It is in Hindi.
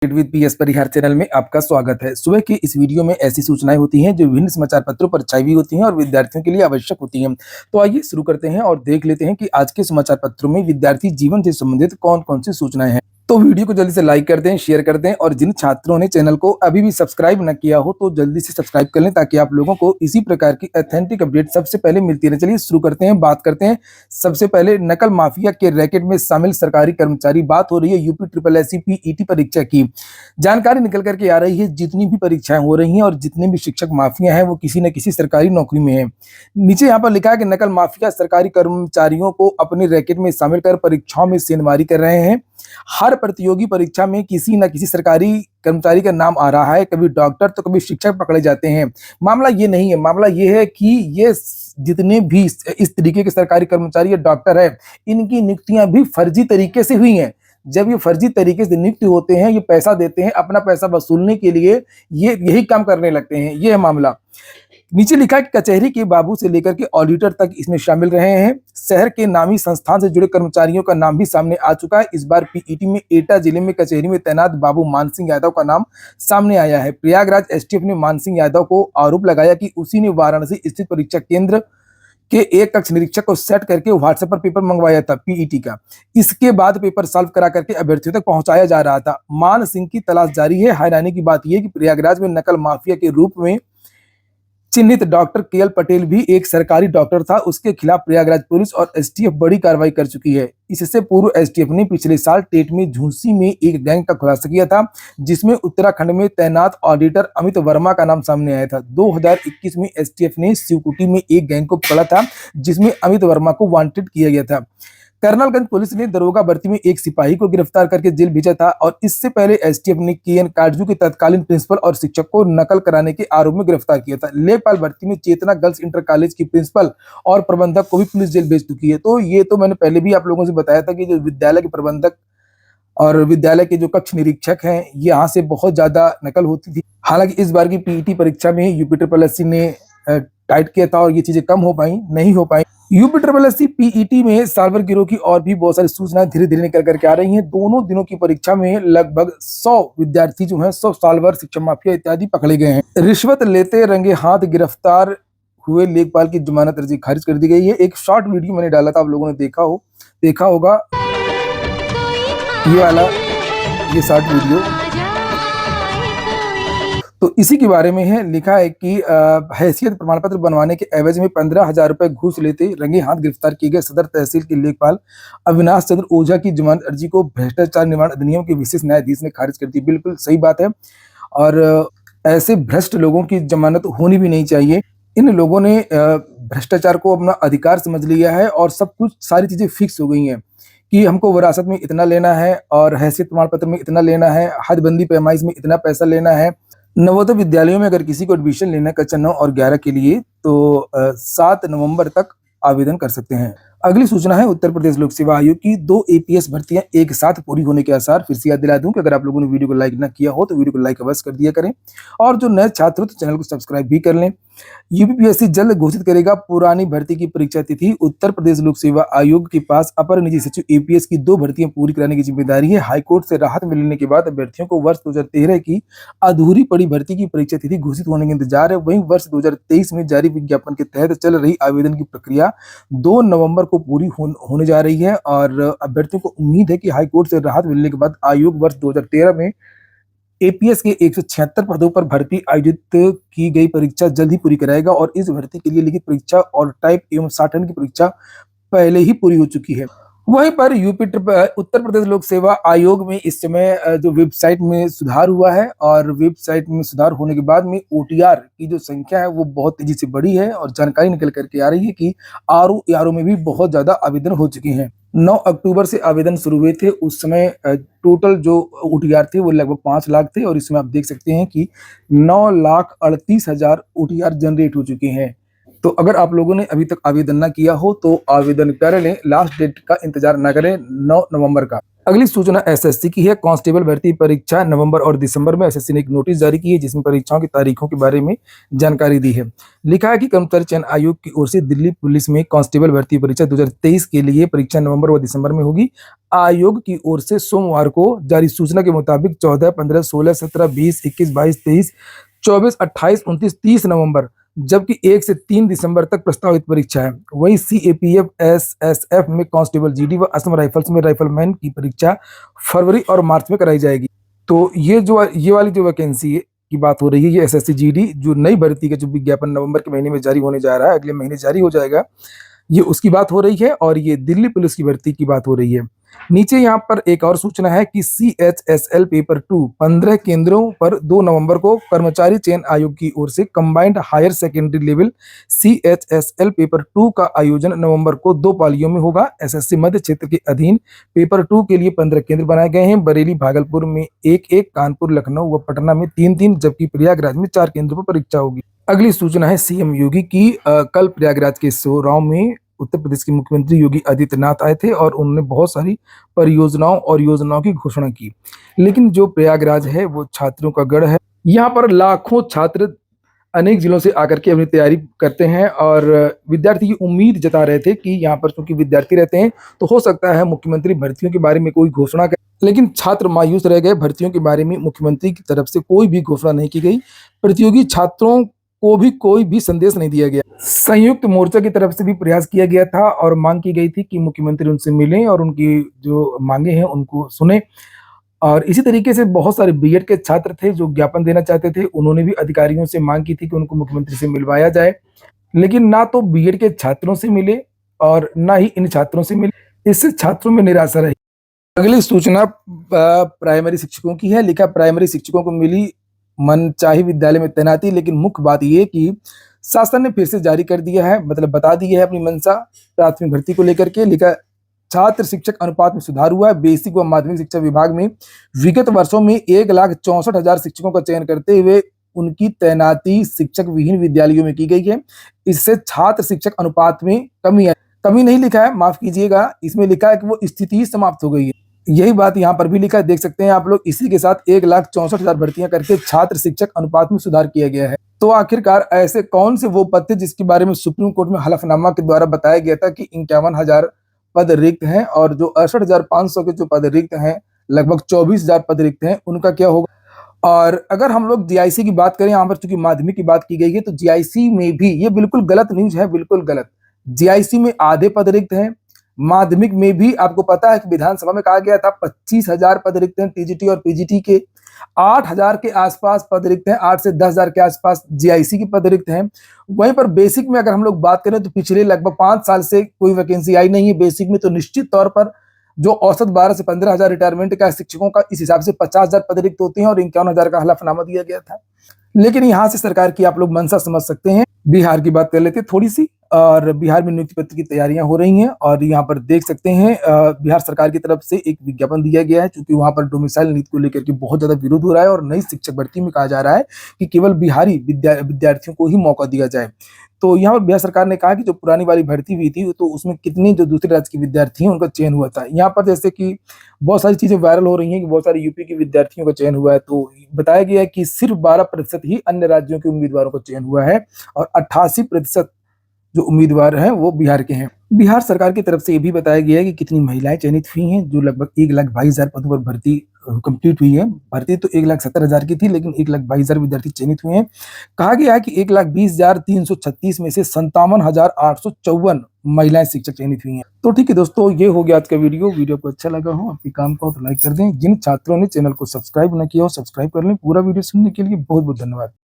विद पीएस परिहार चैनल में आपका स्वागत है। सुबह की इस वीडियो में ऐसी सूचनाएं होती हैं जो विभिन्न समाचार पत्रों पर छाई हुई होती हैं और विद्यार्थियों के लिए आवश्यक होती हैं। तो आइए शुरू करते हैं और देख लेते हैं कि आज के समाचार पत्रों में विद्यार्थी जीवन से संबंधित कौन-कौन सी सूचनाएं हैं। तो वीडियो को जल्दी से लाइक कर दें, शेयर कर दें और जिन छात्रों ने चैनल को अभी भी सब्सक्राइब न किया हो तो जल्दी से सब्सक्राइब कर लें ताकि आप लोगों को इसी प्रकार की ऑथेंटिक अपडेट सबसे पहले मिलती रहे। चलिए शुरू करते हैं, बात करते हैं सबसे पहले नकल माफिया के रैकेट में शामिल सरकारी कर्मचारी। बात हो रही है यूपी ट्रिपल एससी पीईटी परीक्षा की। जानकारी निकल करके आ रही है जितनी भी परीक्षाएं हो रही हैं और जितने भी शिक्षक माफिया हैं वो किसी न किसी सरकारी नौकरी में हैं। नीचे यहाँ पर लिखा है कि नकल माफिया सरकारी कर्मचारियों को अपने रैकेट में शामिल कर परीक्षाओं में सेंधमारी कर रहे हैं। हर प्रतियोगी परीक्षा में किसी न किसी सरकारी कर्मचारी का नाम आ रहा है, कभी डॉक्टर तो कभी शिक्षक पकड़े जाते हैं। मामला ये नहीं है, मामला ये है कि ये जितने भी इस तरीके के सरकारी कर्मचारी या डॉक्टर है, इनकी नियुक्तियां भी फर्जी तरीके से हुई हैं। जब ये फर्जी तरीके से नियुक्त होते हैं, ये पैसा देते हैं, अपना पैसा वसूलने के लिए ये यही काम करने लगते हैं। ये है मामला। नीचे लिखा है कि कचहरी के बाबू से लेकर के ऑडिटर तक इसमें शामिल रहे हैं। शहर के नामी संस्थान से जुड़े कर्मचारियों का नाम भी सामने आ चुका है। इस बार पीईटी में एटा जिले में कचहरी में तैनात बाबू मान सिंह यादव का नाम सामने आया है। प्रयागराज एसटीएफ ने मान सिंह यादव को आरोप लगाया कि उसी ने वाराणसी स्थित परीक्षा केंद्र के एक कक्ष निरीक्षक को सेट करके व्हाट्सएप पर पेपर मंगवाया था पीईटी का। इसके बाद पेपर सॉल्व करा करके अभ्यर्थियों तक पहुंचाया जा रहा था। मान सिंह की तलाश जारी है। हैरानी की बात यह कि प्रयागराज में नकल माफिया के रूप में चिन्हित डॉक्टर केएल पटेल भी एक सरकारी डॉक्टर था। उसके खिलाफ प्रयागराज पुलिस और एसटीएफ बड़ी कार्रवाई कर चुकी है। इससे पूर्व एसटीएफ ने पिछले साल टेट में झुंसी में एक गैंग का खुलासा किया था जिसमें उत्तराखंड में तैनात ऑडिटर अमित वर्मा का नाम सामने आया था। 2021 में एसटीएफ ने शिवकुटी में एक गैंग को पकड़ा था जिसमें अमित वर्मा को वांटेड किया गया था। कर्नलगंज पुलिस ने दरोगा भर्ती में एक सिपाही को गिरफ्तार करके जेल भेजा था और इससे पहले एसटीएफ ने केएन काटजू के तत्कालीन प्रिंसिपल और शिक्षक को नकल कराने के आरोप में गिरफ्तार किया था। लेखपाल भर्ती में चेतना गर्ल्स इंटर कॉलेज की प्रिंसिपल और प्रबंधक को भी पुलिस जेल भेज चुकी है। तो ये तो मैंने पहले भी आप लोगों से बताया था कि जो विद्यालय के प्रबंधक और विद्यालय के जो कक्ष निरीक्षक हैं, यहाँ से बहुत ज्यादा नकल होती थी। हालांकि इस बार की पीईटी परीक्षा में यूपी ट्रिपल एससी ने टाइट किया था और ये चीजें कम हो पाई, नहीं हो पाई। यूपी ट्रिपल एससी पीईटी में साल्वर गिरोह की और भी बहुत सारी सूचनाएं धीरे धीरे निकल करके आ रही हैं। दोनों दिनों की परीक्षा में लगभग 100 विद्यार्थी जो हैं 100 साल्वर, शिक्षा माफिया इत्यादि पकड़े गए हैं। रिश्वत लेते रंगे हाथ गिरफ्तार हुए लेखपाल की जमानत अर्जी खारिज कर दी गई है। एक शॉर्ट वीडियो मैंने डाला था, आप लोगों ने देखा होगा ये वाला, ये शॉर्ट वीडियो। तो इसी के बारे में है। लिखा है कि हैसियत प्रमाण पत्र बनवाने के एवज में 15,000 रुपए घूस लेते रंगे हाथ गिरफ्तार किए गए सदर तहसील के लेखपाल अविनाश चंद्र ओझा की जमानत अर्जी को भ्रष्टाचार निवारण अधिनियम के विशेष न्यायाधीश ने खारिज कर दी। बिल्कुल सही बात है और ऐसे भ्रष्ट लोगों की जमानत होनी भी नहीं चाहिए। इन लोगों ने भ्रष्टाचार को अपना अधिकार समझ लिया है और सब कुछ सारी चीजें फिक्स हो गई हैं कि हमको विरासत में इतना लेना है और हैसियत प्रमाण पत्र में इतना लेना है, हदबंदी पैमाइश में इतना पैसा लेना है। नवोदय विद्यालयों में अगर किसी को एडमिशन लेना है कक्षा 9 और 11 के लिए तो 7 नवंबर तक आवेदन कर सकते हैं। अगली सूचना है उत्तर प्रदेश लोक सेवा आयोग की 2 एपीएस भर्तियां एक साथ पूरी होने के आसार। फिर से याद दिला दूं कि अगर आप लोगों ने वीडियो को लाइक ना किया हो तो वीडियो को लाइक अवश्य कर दिया करें और जो नए छात्र हो तो चैनल को सब्सक्राइब भी कर लें। यूपीपीएससी जल्द घोषित करेगा पुरानी भर्ती की परीक्षा तिथि। उत्तर प्रदेश लोक सेवा आयोग के पास अपर निजी सचिव एपीएस की 2 भर्तियां पूरी कराने की जिम्मेदारी है। हाईकोर्ट से राहत मिलने के बाद अभ्यर्थियों को वर्ष 2013 की अधूरी पड़ी भर्ती की परीक्षा तिथि घोषित होने का इंतजार है। वहीं वर्ष 2023 में जारी विज्ञापन के तहत चल रही आवेदन की प्रक्रिया 2 नवंबर को पूरी होने जा रही है और अभ्यर्थियों को उम्मीद है कि हाईकोर्ट से राहत मिलने के बाद आयोग वर्ष 2013 में एपीएस के 176 पदों पर भर्ती आयोजित की गई परीक्षा जल्द ही पूरी कराएगा और इस भर्ती के लिए लिखित परीक्षा और टाइप एवं साठन की परीक्षा पहले ही पूरी हो चुकी है। वहीं पर उत्तर प्रदेश लोक सेवा आयोग में इस समय जो वेबसाइट में सुधार हुआ है और वेबसाइट में सुधार होने के बाद में ओटीआर की जो संख्या है वो बहुत तेजी से बढ़ी है और जानकारी निकल करके आ रही है कि आरओ में भी बहुत ज्यादा आवेदन हो चुके हैं। 9 अक्टूबर से आवेदन शुरू हुए थे। उस समय टोटल जो ओटीआर थे वो लगभग 5 लाख थे और इसमें आप देख सकते हैं कि 9,38,000 ओटीआर जनरेट हो चुके हैं। तो अगर आप लोगों ने अभी तक आवेदन ना किया हो तो आवेदन कर लें। लास्ट डेट का इंतजार ना करें 9 नवंबर का। अगली सूचना एसएससी की है। कांस्टेबल भर्ती परीक्षा नवंबर और दिसंबर में एसएससी ने एक नोटिस जारी की है जिसमें परीक्षाओं की तारीखों के बारे में जानकारी दी है। लिखा है कि कर्मचारी चयन आयोग की ओर से दिल्ली पुलिस में कांस्टेबल भर्ती परीक्षा 2023 के लिए परीक्षा नवंबर व दिसंबर में होगी। आयोग की ओर से सोमवार को जारी सूचना के मुताबिक 14, 15, 16, 17, 20, 21, 22, 23, 24, 28, 29, 30 नवंबर जबकि 1 से 3 दिसंबर तक प्रस्तावित परीक्षा है। वहीं सीएपीएफ, एसएसएफ में कांस्टेबल, जीडी व असम राइफल्स में राइफलमैन की परीक्षा फरवरी और मार्च में कराई जाएगी। तो ये वाली जो वैकेंसी की बात हो रही है, ये एसएससी जीडी जो नई भर्ती का जो विज्ञापन नवंबर के महीने में जारी होने जा रहा है, अगले महीने जारी हो जाएगा, ये उसकी बात हो रही है और ये दिल्ली पुलिस की भर्ती की बात हो रही है। नीचे यहाँ पर एक और सूचना है कि CHSL पेपर 2 15 केंद्रों पर 2 नवंबर को कर्मचारी चयन आयोग की ओर से combined higher secondary level CHSL paper 2 का आयोजन नवंबर को 2 पालियों में होगा। एसएससी मध्य क्षेत्र के अधीन पेपर 2 के लिए 15 केंद्र बनाए गए हैं। बरेली, भागलपुर में 1-1, कानपुर, लखनऊ व पटना में 3-3, जबकि प्रयागराज में 4 केंद्रों पर परीक्षा होगी। अगली सूचना है सीएम योगी की। कल प्रयागराज के सोराव में उत्तर प्रदेश के मुख्यमंत्री योगी आदित्यनाथ आए थे और उन्होंने बहुत सारी परियोजनाओं और योजनाओं की घोषणा की। लेकिन जो प्रयागराज है वो छात्रों का गढ़ है। यहाँ पर लाखों छात्र अनेक जिलों से आकर के अपनी तैयारी करते हैं और विद्यार्थी ये उम्मीद जता रहे थे कि यहाँ पर चूंकि विद्यार्थी रहते हैं तो हो सकता है मुख्यमंत्री भर्तियों के बारे में कोई घोषणा करे, लेकिन छात्र मायूस रह गए। भर्तियों के बारे में मुख्यमंत्री की तरफ से कोई भी घोषणा नहीं की गई। प्रतियोगी छात्रों को भी कोई भी संदेश नहीं दिया गया। संयुक्त मोर्चा की तरफ से भी प्रयास किया गया था और मांग की गई थी कि मुख्यमंत्री उनसे मिलें और उनकी जो मांगे हैं उनको सुने। और इसी तरीके से बहुत सारे बीएड के छात्र थे जो ज्ञापन देना चाहते थे, उन्होंने भी अधिकारियों से मांग की थी कि उनको मुख्यमंत्री से मिलवाया जाए, लेकिन ना तो बीएड के छात्रों से मिले और ना ही इन छात्रों से मिले। इससे छात्रों में निराशा रही। अगली सूचना प्राइमरी शिक्षकों की है। लिखा प्राइमरी शिक्षकों को मिली मनचाही विद्यालय में तैनाती, लेकिन मुख्य बात यह कि शासन ने फिर से जारी कर दिया है, मतलब बता दी है अपनी मंशा प्राथमिक भर्ती को लेकर के। लिखा छात्र शिक्षक अनुपात में सुधार हुआ है। बेसिक व माध्यमिक शिक्षा विभाग में विगत वर्षों में 1,64,000 शिक्षकों का चयन करते हुए उनकी तैनाती शिक्षक विहीन विद्यालयों में की गई है। इससे छात्र शिक्षक अनुपात में कमी है। कमी नहीं लिखा है, माफ कीजिएगा, इसमें लिखा है कि वो स्थिति समाप्त हो गई है। यही बात यहाँ पर भी लिखा है, देख सकते हैं आप लोग। इसी के साथ 1,64,000 भर्तियां करके छात्र शिक्षक अनुपात में सुधार किया गया है। तो आखिरकार ऐसे कौन से वो पद थे जिसके बारे में सुप्रीम कोर्ट में हलफनामा के द्वारा बताया गया था कि 51,000 पद रिक्त हैं और जो 68,500 के जो पद रिक्त हैं, लगभग 24,000 पद रिक्त हैं, उनका क्या होगा। और अगर हम लोग जीआईसी की बात करें, यहाँ पर चूंकि माध्यमिक की बात की गई है, तो जीआईसी में भी ये बिल्कुल गलत न्यूज है, बिल्कुल गलत। जीआईसी में आधे पद रिक्त हैं। माध्यमिक में भी आपको पता है कि विधानसभा में कहा गया था 25,000 पद रिक्त हैं टीजीटी और पीजीटी के। 8,000 के आसपास पद रिक्त हैं, 8 से 10,000 के आसपास जीआईसी की पद रिक्त हैं। वहीं पर बेसिक में अगर हम लोग बात करें तो पिछले लगभग 5 साल से कोई वैकेंसी आई नहीं है बेसिक में। तो निश्चित तौर पर जो औसत 12 से 15,000 रिटायरमेंट का शिक्षकों का, इस हिसाब से 50,000 पद रिक्त होते हैं और 51,000 का हलफनामा दिया गया था। लेकिन यहाँ से सरकार की आप लोग मंशा समझ सकते हैं। बिहार की बात कर लेते हैं थोड़ी सी। और बिहार में नियुक्ति पत्र की तैयारियां हो रही हैं और यहाँ पर देख सकते हैं बिहार सरकार की तरफ से एक विज्ञापन दिया गया है, क्योंकि वहां पर डोमिसाइल नीति को लेकर के बहुत ज्यादा विरोध हो रहा है और नई शिक्षक भर्ती में कहा जा रहा है कि केवल बिहारी विद्यार्थियों को ही मौका दिया जाए। तो यहाँ पर बिहार सरकार ने कहा कि जो पुरानी वाली भर्ती हुई थी तो उसमें कितने जो दूसरे राज्य के विद्यार्थी हैं उनका चयन हुआ था। यहाँ पर जैसे कि बहुत सारी चीजें वायरल हो रही हैं कि बहुत सारे यूपी के विद्यार्थियों का चयन हुआ है, तो बताया गया है कि सिर्फ 12% ही अन्य राज्यों के उम्मीदवारों का चयन हुआ है और 88% जो उम्मीदवार हैं वो बिहार के हैं। बिहार सरकार की तरफ से ये भी बताया गया है कि कितनी महिलाएं चयनित हुई हैं, जो लगभग 1,22,000 पदों पर भर्ती कंप्लीट हुई है। भर्ती तो 1,70,000 की थी, लेकिन 1,22,000 विद्यार्थी चयनित हुए हैं। कहा गया है कि 1,20,336 में से 57,854 महिलाएं शिक्षक चयनित हुई हैं। तो ठीक है दोस्तों, ये हो गया आज का वीडियो को अच्छा लगा हो, आपके काम को तो लाइक कर दें। जिन छात्रों ने चैनल को सब्सक्राइब न किया हो, सब्सक्राइब कर लें। पूरा वीडियो सुनने के लिए बहुत बहुत धन्यवाद।